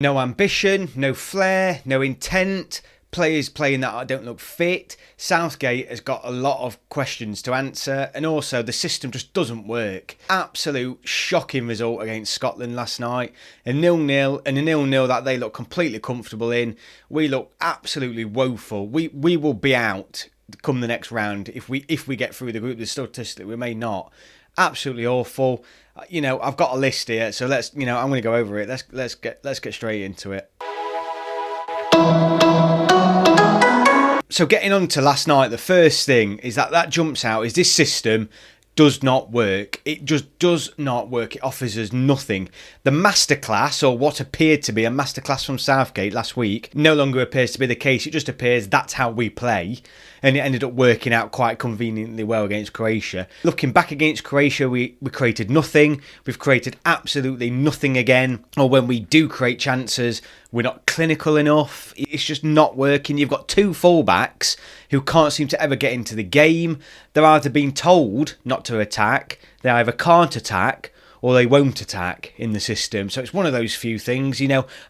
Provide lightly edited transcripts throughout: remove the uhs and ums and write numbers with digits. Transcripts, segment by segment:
No ambition, no flair, no intent. Players playing that don't look fit. Southgate has got a lot of questions to answer, and also the system just doesn't work. Absolute shocking result against Scotland last night. A 0-0 and a 0-0 that they look completely comfortable in. We look absolutely woeful. We will be out come the next round if we get through the group. There's statistically we may not. Absolutely awful. I've got a list here, so let's. I'm going to go over it. Let's get straight into it. So getting on to last night, the first thing is that jumps out is this system does not work. It just does not work. It offers us nothing. The masterclass, or what appeared to be a masterclass from Southgate last week, no longer appears to be the case. It just appears that's how we play. And it ended up working out quite conveniently well against Croatia. Looking back against Croatia, we created nothing. We've created absolutely nothing again. Or when we do create chances, we're not clinical enough. It's just not working. You've got two fullbacks who can't seem to ever get into the game. They're either being told not to attack, they either can't attack, or they won't attack in the system. So it's one of those few things.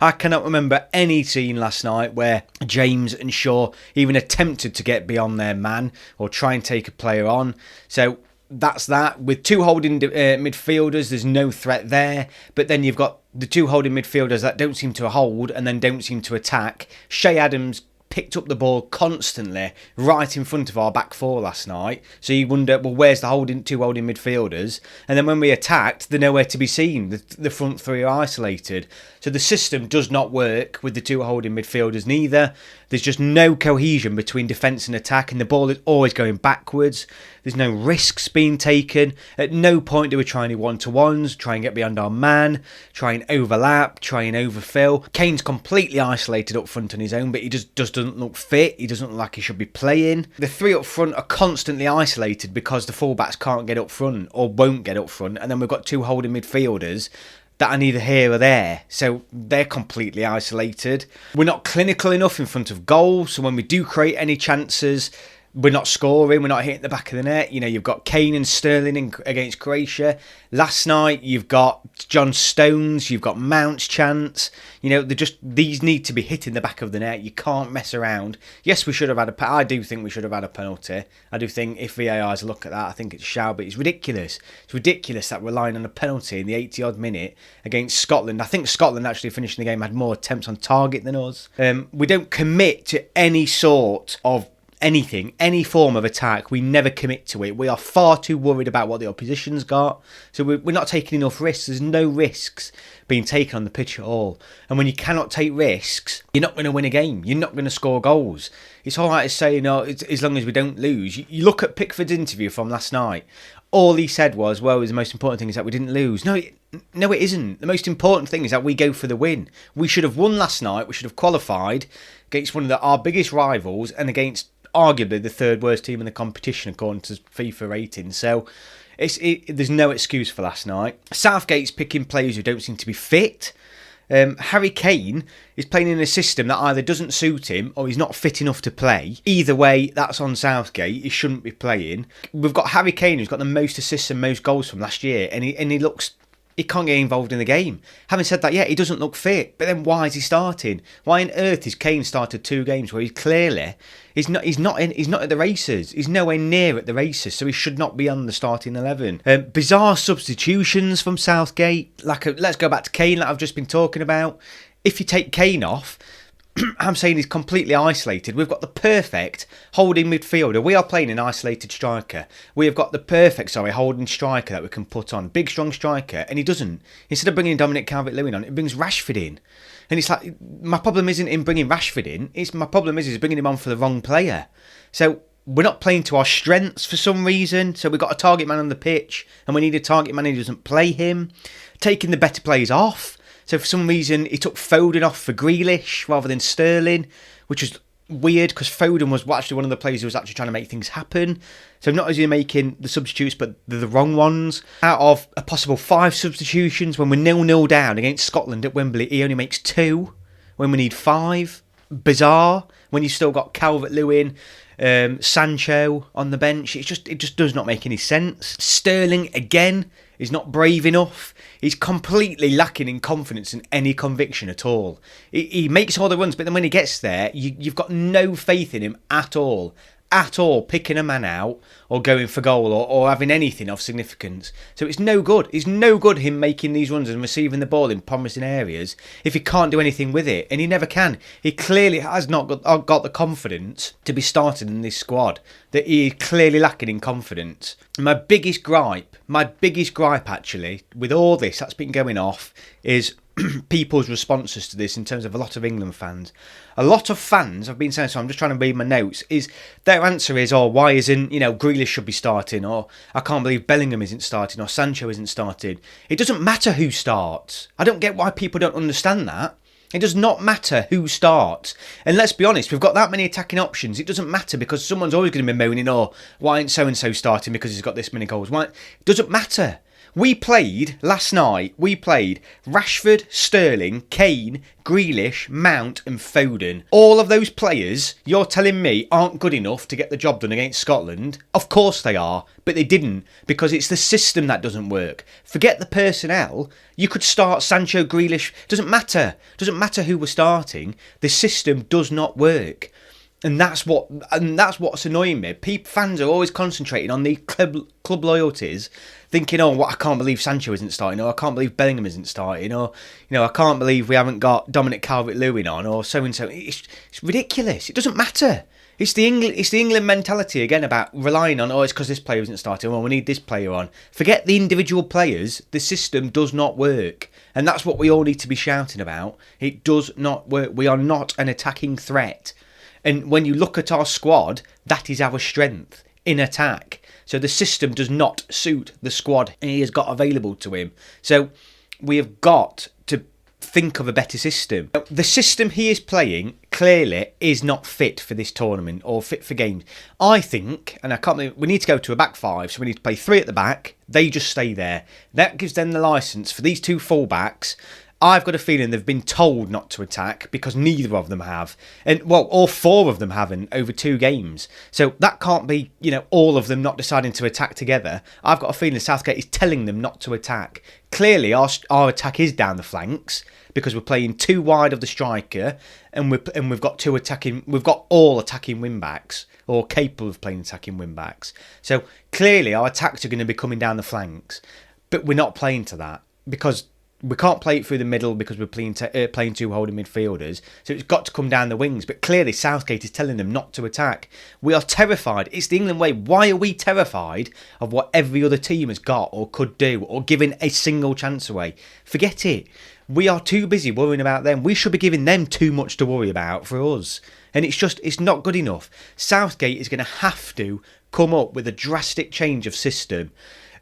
I cannot remember any scene last night where James and Shaw even attempted to get beyond their man or try and take a player on. So that's that. With two holding midfielders, there's no threat there. But then you've got the two holding midfielders that don't seem to hold and then don't seem to attack. Shea Adams picked up the ball constantly right in front of our back four last night. So you wonder, well, where's the two holding midfielders? And then when we attacked, they're nowhere to be seen. The front three are isolated. So the system does not work with the two holding midfielders neither. There's just no cohesion between defence and attack, and the ball is always going backwards. There's no risks being taken. At no point do we try any one-to-ones, try and get beyond our man, try and overlap, try and overfill. Kane's completely isolated up front on his own, but he just doesn't look fit. He doesn't look like he should be playing. The three up front are constantly isolated because the fullbacks can't get up front or won't get up front, and then we've got two holding midfielders that are neither here or there, so they're completely isolated. We're not clinical enough in front of goal, so when we do create any chances, we're not scoring, we're not hitting the back of the net. You've got Kane and Sterling against Croatia. Last night, you've got John Stones, you've got Mount's chance. These need to be hitting the back of the net. You can't mess around. Yes, we should have had I do think we should have had a penalty. I do think if VAR's look at that, I think it's shall, but it's ridiculous. It's ridiculous that we're relying on a penalty in the 80-odd minute against Scotland. I think Scotland actually finishing the game had more attempts on target than us. We don't commit to any sort of anything, any form of attack. We never commit to it. We are far too worried about what the opposition's got. So we're not taking enough risks. There's no risks being taken on the pitch at all. And when you cannot take risks, you're not going to win a game. You're not going to score goals. It's all right to say, as long as we don't lose. You look at Pickford's interview from last night. All he said was, the most important thing is that we didn't lose. No, it isn't. The most important thing is that we go for the win. We should have won last night. We should have qualified against one of our biggest rivals and against arguably the third worst team in the competition according to FIFA ratings. So there's no excuse for last night. Southgate's picking players who don't seem to be fit. Harry Kane is playing in a system that either doesn't suit him or he's not fit enough to play. Either way, that's on Southgate. He shouldn't be playing. We've got Harry Kane who's got the most assists and most goals from last year, and he looks... He can't get involved in the game. Having said that, he doesn't look fit. But then why is he starting? Why on earth is Kane started 2 games where he's not at the races. He's nowhere near at the races, so he should not be on the starting 11. Bizarre substitutions from Southgate. Let's go back to Kane that I've just been talking about. If you take Kane off, I'm saying he's completely isolated. We've got the perfect holding midfielder. We are playing an isolated striker. We have got the perfect, holding striker that we can put on. Big, strong striker. And he doesn't. Instead of bringing Dominic Calvert-Lewin on, it brings Rashford in. And it's like, my problem isn't in bringing Rashford in. My problem is bringing him on for the wrong player. So we're not playing to our strengths for some reason. So we've got a target man on the pitch. And we need a target man who doesn't play him. Taking the better players off. So for some reason, he took Foden off for Grealish rather than Sterling, which was weird because Foden was actually one of the players who was actually trying to make things happen. So not only making the substitutes, but they're the wrong ones. Out of a possible 5 substitutions, when we're 0-0 down against Scotland at Wembley, he only makes 2 when we need 5. Bizarre. When you've still got Calvert-Lewin, Sancho on the bench. It just does not make any sense. Sterling, again, He's not brave enough. He's completely lacking in confidence and any conviction at all. He makes all the runs, but then when he gets there, you've got no faith in him at all. At all, picking a man out or going for goal or having anything of significance. So it's no good. It's no good him making these runs and receiving the ball in promising areas if he can't do anything with it, and he never can. He clearly has not got the confidence to be started in this squad. That he is clearly lacking in confidence. And my biggest gripe actually with all this that's been going off is people's responses to this in terms of a lot of England fans. A lot of fans, I've been saying, so I'm just trying to read my notes, is their answer is, oh, why isn't, Grealish should be starting, or I can't believe Bellingham isn't starting, or Sancho isn't starting. It doesn't matter who starts. I don't get why people don't understand that. It does not matter who starts. And let's be honest, we've got that many attacking options. It doesn't matter because someone's always going to be moaning, oh, why ain't so-and-so starting because he's got this many goals? Why? It doesn't matter. We played last night, Rashford, Sterling, Kane, Grealish, Mount and Foden. All of those players, you're telling me, aren't good enough to get the job done against Scotland? Of course they are, but they didn't because it's the system that doesn't work. Forget the personnel. You could start Sancho, Grealish. Doesn't matter. Doesn't matter who we're starting. The system does not work. And that's what's annoying me. Fans are always concentrating on the club loyalties, thinking, oh, I can't believe Sancho isn't starting, or I can't believe Bellingham isn't starting, or I can't believe we haven't got Dominic Calvert-Lewin on, or so and so. It's ridiculous. It doesn't matter. It's the England mentality again about relying on, oh, it's because this player isn't starting, well, we need this player on. Forget the individual players. The system does not work. And that's what we all need to be shouting about. It does not work. We are not an attacking threat. And when you look at our squad, that is our strength in attack. So the system does not suit the squad he has got available to him. So we have got to think of a better system. The system he is playing clearly is not fit for this tournament or fit for games. I think, and I can't believe, we need to go to a back five. So we need to play three at the back. They just stay there. That gives them the licence for these two full-backs. I've got a feeling they've been told not to attack because neither of them have. And, well, all four of them haven't over 2 games. So that can't be, all of them not deciding to attack together. I've got a feeling Southgate is telling them not to attack. Clearly, our attack is down the flanks because we're playing 2 wide of the striker and we've got all attacking wing-backs or capable of playing attacking wing-backs. So clearly, our attacks are going to be coming down the flanks. But we're not playing to that because we can't play it through the middle because we're playing 2 holding midfielders. So it's got to come down the wings. But clearly Southgate is telling them not to attack. We are terrified. It's the England way. Why are we terrified of what every other team has got or could do or giving a single chance away? Forget it. We are too busy worrying about them. We should be giving them too much to worry about for us. And it's not good enough. Southgate is going to have to come up with a drastic change of system.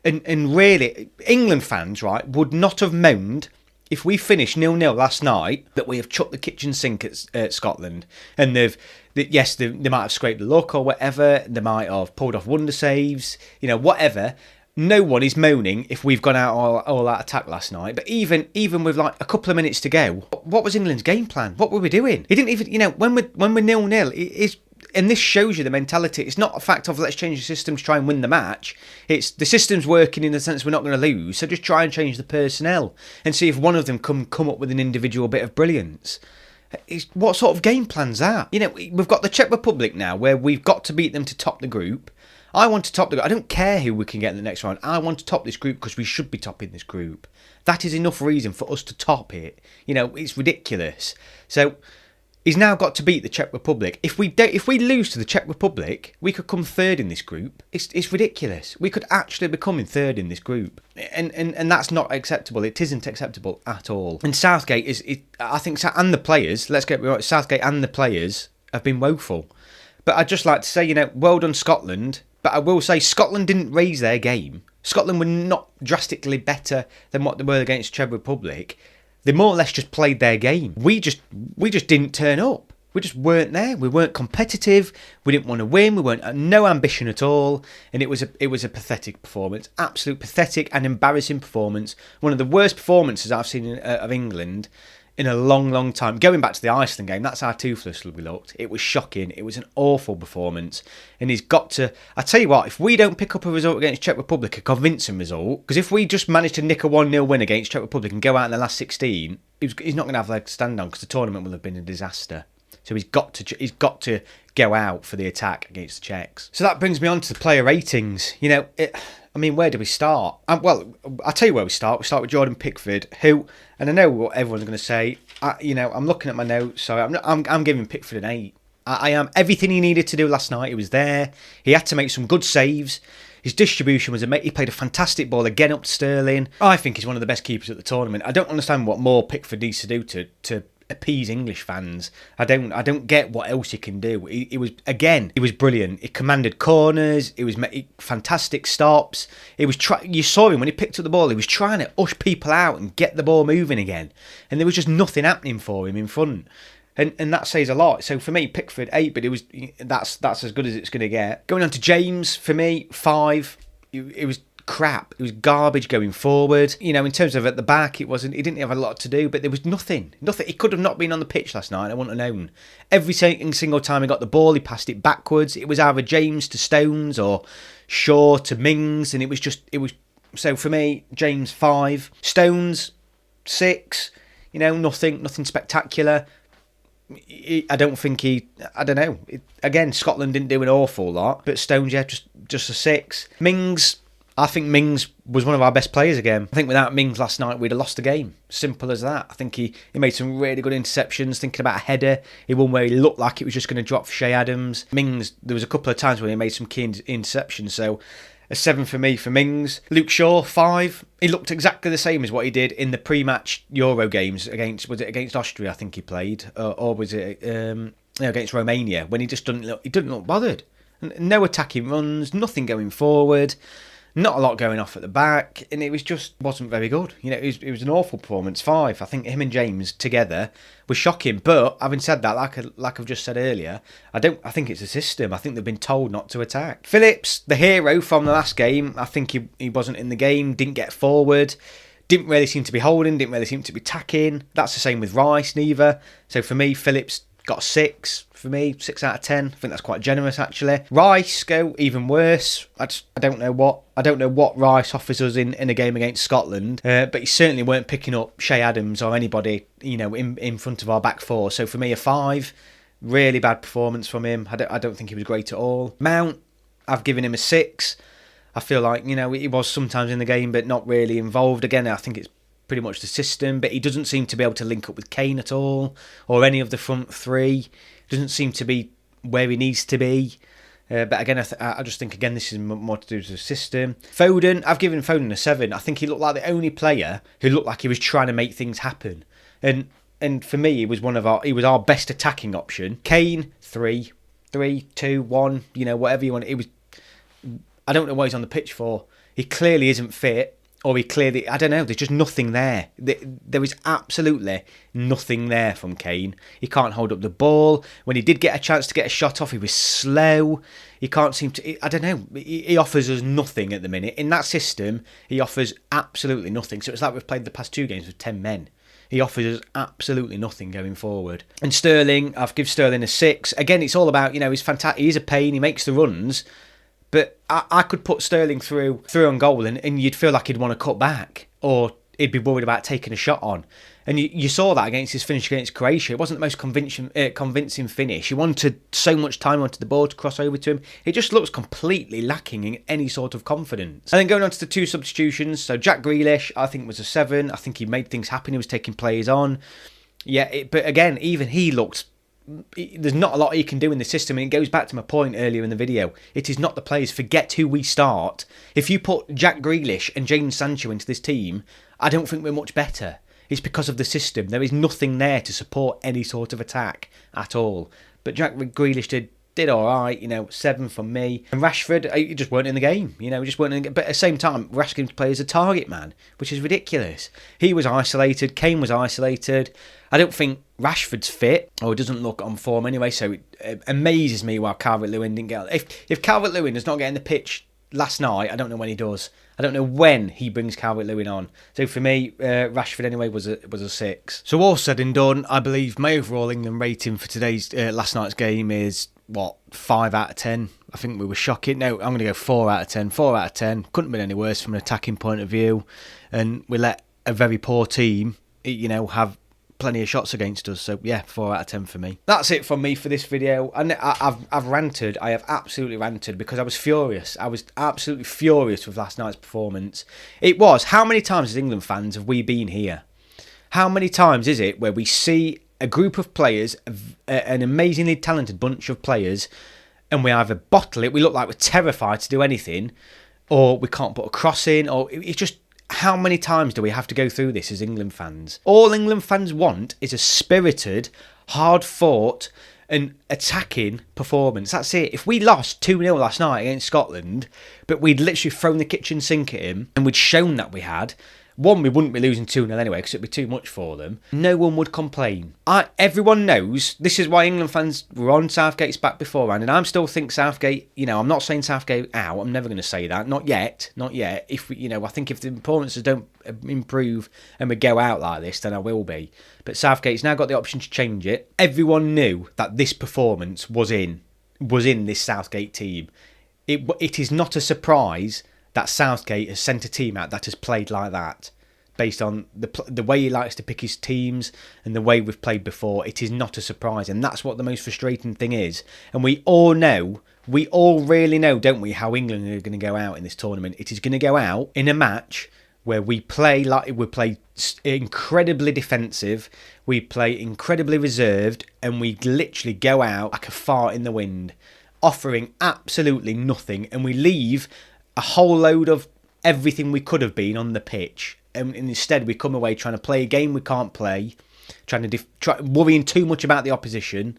And really, England fans, right, would not have moaned if we finished 0-0 last night that we have chucked the kitchen sink at Scotland. And they might have scraped the luck or whatever. They might have pulled off wonder saves, whatever. No one is moaning if we've gone out all out attack last night. But even with like a couple of minutes to go, what was England's game plan? What were we doing? He didn't even, when we're 0-0, it's. And this shows you the mentality. It's not a fact of let's change the system to try and win the match. It's the system's working in the sense we're not going to lose. So just try and change the personnel and see if one of them come up with an individual bit of brilliance. What sort of game plan's that? We've got the Czech Republic now where we've got to beat them to top the group. I want to top the group. I don't care who we can get in the next round. I want to top this group because we should be topping this group. That is enough reason for us to top it. It's ridiculous. So he's now got to beat the Czech Republic. If we lose to the Czech Republic, we could come third in this group. It's ridiculous. We could actually be coming third in this group, and that's not acceptable. It isn't acceptable at all. And Southgate I think, and the players. Let's get right. Southgate and the players have been woeful. But I'd just like to say, well done Scotland. But I will say Scotland didn't raise their game. Scotland were not drastically better than what they were against Czech Republic. They more or less just played their game. We just didn't turn up. We just weren't there. We weren't competitive. We didn't want to win. We weren't no ambition at all. And it was a pathetic performance, absolute pathetic and embarrassing performance. One of the worst performances I've seen of England in a long, long time. Going back to the Iceland game, that's how toothless we looked. It was shocking. It was an awful performance. And he's got to... I tell you what, if we don't pick up a result against Czech Republic, a convincing result, because if we just manage to nick a 1-0 win against Czech Republic and go out in the last 16, he's not going to have a leg to stand on because the tournament will have been a disaster. So he's got to go out for the attack against the Czechs. So that brings me on to the player ratings. You know, where do we start? Well, I'll tell you where we start. We start with Jordan Pickford, who, and I know what everyone's going to say. I'm looking at my notes, so I'm giving Pickford an 8. I am. Everything he needed to do last night, he was there. He had to make some good saves. His distribution was amazing. He played a fantastic ball again up to Sterling. I think he's one of the best keepers at the tournament. I don't understand what more Pickford needs to do to appease English fans. I don't get what else he can do. He was brilliant. He commanded corners. He was fantastic stops. You saw him when he picked up the ball. He was trying to ush people out and get the ball moving again, and there was just nothing happening for him in front. And that says a lot. So for me, Pickford 8, but that's as good as it's going to get. Going on to James, for me 5. It was crap. It was garbage going forward. You know, in terms of at the back, he didn't have a lot to do, but there was nothing. He could have not been on the pitch last night. I wouldn't have known. Every single time he got the ball, he passed it backwards. It was either James to Stones or Shaw to Mings, and it was. So for me, James 5, Stones 6. You know, nothing spectacular. I don't know. Again, Scotland didn't do an awful lot, but Stones, yeah, just a 6. Mings, I think Mings was one of our best players again. I think without Mings last night, we'd have lost the game. Simple as that. I think he made some really good interceptions, thinking about a header. He won where he looked like it was just going to drop for Shea Adams. Mings, there was a couple of times where he made some key interceptions, so a 7 for me for Mings. Luke Shaw, 5. He looked exactly the same as what he did in the pre-match Euro games against Austria, I think he played, or was it against Romania, when he just didn't look bothered. No attacking runs, nothing going forward, not a lot going off at the back, and it wasn't very good. You know, it was an awful performance. 5. I think him and James together was shocking. But having said that, like I've just said earlier, I think it's a system. I think they've been told not to attack. Phillips, the hero from the last game, I think he wasn't in the game, didn't get forward, didn't really seem to be holding, didn't really seem to be tacking. That's the same with Rice, neither. So for me, Phillips got a 6. For me, 6 out of 10. I think that's quite generous, actually. Rice go even worse. I don't know what Rice offers us in a game against Scotland, but he certainly weren't picking up Shea Adams or anybody, you know, in front of our back four. So for me, a 5. Really bad performance from him. I don't think he was great at all. Mount, I've given him a 6. I feel like, you know, he was sometimes in the game, but not really involved. Again, I think it's pretty much the system, but he doesn't seem to be able to link up with Kane at all, or any of the front three. Doesn't seem to be where he needs to be. But again, I just think, again, this is more to do with the system. Foden, I've given Foden a 7. I think he looked like the only player who looked like he was trying to make things happen. And for me, he was our best attacking option. Kane, 3, 2, 1, you know, whatever you want. I don't know what he's on the pitch for. He clearly isn't fit. Or I don't know, there's just nothing there. There is absolutely nothing there from Kane. He can't hold up the ball. When he did get a chance to get a shot off, he was slow. He can't seem to, I don't know, he offers us nothing at the minute. In that system, he offers absolutely nothing. So it's like we've played the past 2 games with 10 men. He offers us absolutely nothing going forward. And Sterling, I've given Sterling a 6. Again, it's all about, you know, he's fantastic. He's a pain, he makes the runs. But I could put Sterling through on goal and you'd feel like he'd want to cut back, or he'd be worried about taking a shot on. And you saw that against his finish against Croatia. It wasn't the most convincing finish. He wanted so much time onto the ball to cross over to him. It just looks completely lacking in any sort of confidence. And then going on to the 2 substitutions. So Jack Grealish, I think, was a 7. I think he made things happen. He was taking players on. Yeah, but again, even he looked... There's not a lot he can do in the system, and it goes back to my point earlier in the video. It is not the players. Forget who we start. If you put Jack Grealish and Jadon Sancho into this team, I don't think we're much better. It's because of the system. There is nothing there to support any sort of attack at all. But Jack Grealish did all right, you know, 7 from me. And Rashford, he just weren't in the game, you know, just weren't in the game. But at the same time, we're asking him to play as a target man, which is ridiculous. He was isolated, Kane was isolated. I don't think Rashford's fit, or doesn't look on form anyway, so it amazes me why Calvert-Lewin didn't get on. If Calvert-Lewin does not get in the pitch last night, I don't know when he does. I don't know when he brings Calvert-Lewin on. So for me, Rashford anyway was a 6. So all said and done, I believe my overall England rating for today's last night's game is, 5 out of 10. I think we were shocking. No, I'm going to go 4 out of 10. 4 out of 10. Couldn't have been any worse from an attacking point of view. And we let a very poor team, have plenty of shots against us. So yeah, 4 out of 10 for me. That's it from me for this video. And I've ranted. I have absolutely ranted because I was furious. I was absolutely furious with last night's performance. It was. How many times as England fans have we been here? How many times is it where we see a group of players, an amazingly talented bunch of players, and we either bottle it, we look like we're terrified to do anything, or we can't put a cross in, or it's just, how many times do we have to go through this as England fans? All England fans want is a spirited, hard-fought and attacking performance. That's it. If we lost 2-0 last night against Scotland, but we'd literally thrown the kitchen sink at him, and we'd shown that we had, one, we wouldn't be losing 2-0 anyway because it'd be too much for them. No one would complain. Everyone knows this is why England fans were on Southgate's back beforehand, and I still think Southgate, I'm not saying Southgate out. I'm never going to say that. Not yet. Not yet. If I think if the performances don't improve and we go out like this, then I will be. But Southgate's now got the option to change it. Everyone knew that this performance was in this Southgate team. It is not a surprise that Southgate has sent a team out that has played like that, based on the way he likes to pick his teams and the way we've played before. It is not a surprise, and that's what the most frustrating thing is. And we all really know, don't we, how England are going to go out in this tournament. It is going to go out in a match where we play incredibly defensive, we play incredibly reserved, and we literally go out like a fart in the wind, offering absolutely nothing, and we leave a whole load of everything we could have been on the pitch, and instead we come away trying to play a game we can't play, worrying too much about the opposition,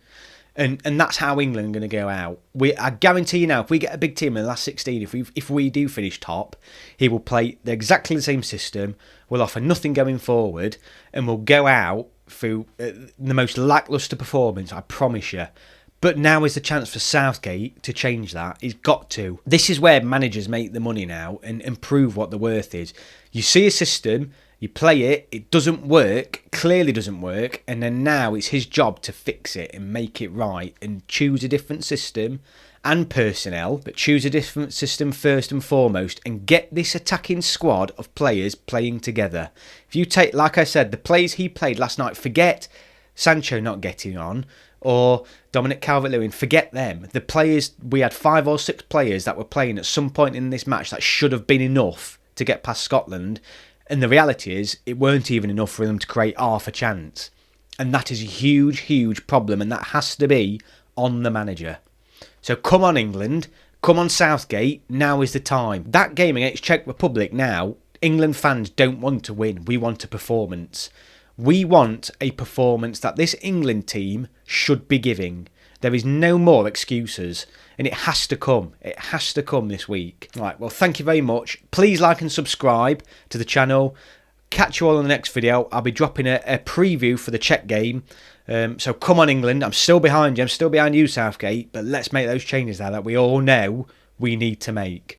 and that's how England are going to go out. I guarantee you now, if we get a big team in the last 16, if we do finish top, he will play exactly the same system, will offer nothing going forward, and will go out through the most lacklustre performance, I promise you. But now is the chance for Southgate to change that. He's got to. This is where managers make the money now and prove what the worth is. You see a system, you play it, it doesn't work, clearly doesn't work, and then now it's his job to fix it and make it right and choose a different system and personnel, but choose a different system first and foremost and get this attacking squad of players playing together. If you take, like I said, the players he played last night, forget Sancho not getting on, or Dominic Calvert-Lewin, forget them. The players, we had 5 or 6 players that were playing at some point in this match that should have been enough to get past Scotland, and the reality is it weren't even enough for them to create half a chance. And that is a huge, huge problem, and that has to be on the manager. So come on England, come on Southgate, now is the time. That game against Czech Republic now, England fans don't want to win, we want a performance. We want a performance that this England team should be giving. There is no more excuses, and it has to come. It has to come this week. Right, well, thank you very much. Please like and subscribe to the channel. Catch you all in the next video. I'll be dropping a preview for the Czech game. So come on, England. I'm still behind you. I'm still behind you, Southgate. But let's make those changes now that we all know we need to make.